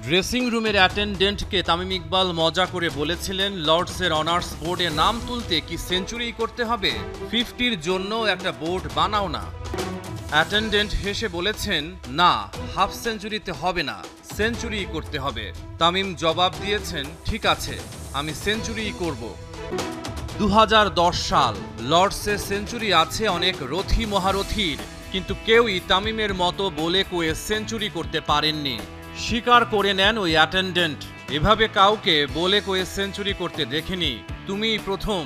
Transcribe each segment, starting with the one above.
Dressing রুমের অ্যাটেন্ডেন্টকে তামিম ইকবাল মজা করে বলেছিলেন, লর্ডসের অনার্স বোর্ডে নাম তুলতে কি সেঞ্চুরি করতে হবে? 50-র জন্য একটা বোর্ড বানাও না। অ্যাটেন্ডেন্ট হেসে বলেছেন, না, হাফ সেঞ্চুরিতে হবে না, সেঞ্চুরি করতে হবে। তামিম জবাব দিয়েছেন, ঠিক আছে, আমি সেঞ্চুরি করব। 2010 সাল, লর্ডসে সেঞ্চুরি আছে অনেক রথী মহারথীর, কিন্তু কেউই তামিমের মতো বলে কয়ে সেঞ্চুরি করতে পারেননি। স্বীকার করে নেন ওই অ্যাটেন্ডেন্ট, এভাবে কাউকে বলে কয়ে সেঞ্চুরি করতে দেখেনি, তুমিই প্রথম।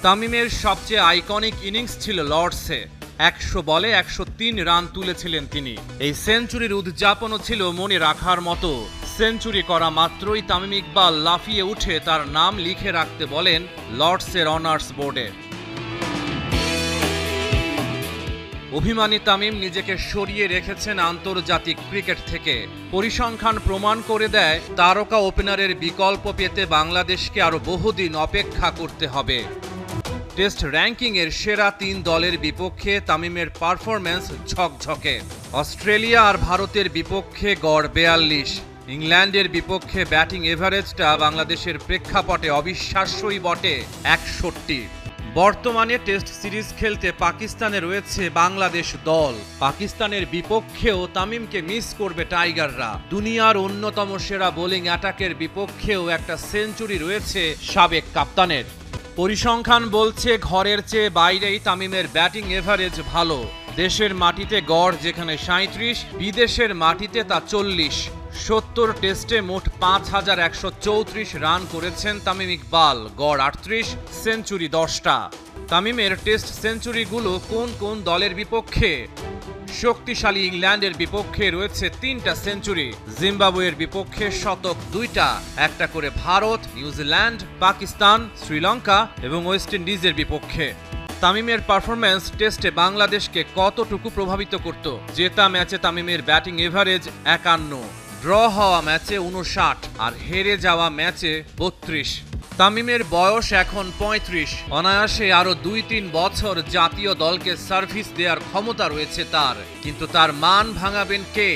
তামিমের সবচেয়ে আইকনিক ইনিংস ছিল লর্ডসে। 100 বলে 103 রান তুলেছিলেন তিনি। এই সেঞ্চুরির উদযাপনও ছিল মনে রাখার মতো। সেঞ্চুরি করা মাত্রই তামিম ইকবাল লাফিয়ে উঠে তার নাম লিখে রাখতে বলেন লর্ডসের অনার্স বোর্ডে। অভিমানী তামিম নিজেকে সরিয়ে রেখেছেন আন্তর্জাতিক ক্রিকেট থেকে। পরিসংখ্যান প্রমাণ করে দেয়, তারকা ওপেনারের বিকল্প পেতে বাংলাদেশকে আরও বহুদিন অপেক্ষা করতে হবে। টেস্ট র্যাঙ্কিংয়ের সেরা 3 দলের বিপক্ষে তামিমের পারফরম্যান্স ঝকঝকে। অস্ট্রেলিয়া আর ভারতের বিপক্ষে গড় 42, ইংল্যান্ডের বিপক্ষে ব্যাটিং এভারেজটা বাংলাদেশের প্রেক্ষাপটে অবিশ্বাস্যই বটে 61। বর্তমানে টেস্ট সিরিজ খেলতে পাকিস্তানে রয়েছে বাংলাদেশ দল। পাকিস্তানের বিপক্ষেও তামিমকে মিস করবে টাইগাররা। দুনিয়ার অন্যতম সেরা বোলিং অ্যাটাকের বিপক্ষেও একটা সেঞ্চুরি রয়েছে সাবেক কাপ্তানের। পরিসংখ্যান বলছে, ঘরের চেয়ে বাইরেই তামিমের ব্যাটিং এভারেজ ভালো। দেশের মাটিতে গড় যেখানে 37, বিদেশের মাটিতে তা 40। 70 টেস্টে মোট 5134 রান করেছেন তামিম ইকবাল, গড় 38, সেঞ্চুরি 10টা। তামিমের টেস্ট সেঞ্চুরিগুলো কোন কোন দলের বিপক্ষে? শক্তিশালী ইংল্যান্ডের বিপক্ষে রয়েছে 3টা সেঞ্চুরি, জিম্বাবুয়ের বিপক্ষে শতক 2টা, একটা করে ভারত, নিউজিল্যান্ড, পাকিস্তান, শ্রীলঙ্কা এবং ওয়েস্ট ইন্ডিজের বিপক্ষে। তামিমের পারফরম্যান্স টেস্টে বাংলাদেশকে কতটুকু প্রভাবিত করত? জেতা ম্যাচে তামিমের ব্যাটিং এভারেজ 51, ড্র হওয়া ম্যাচে 59 আর হেরে যাওয়া ম্যাচে 32। তামিমের বয়স এখন 35, অনায়াসে আরো 2-3 বছর জাতীয় দলকে সার্ভিস দেওয়ার ক্ষমতা রয়েছে তার, কিন্তু তার মান ভাঙাবেন কে?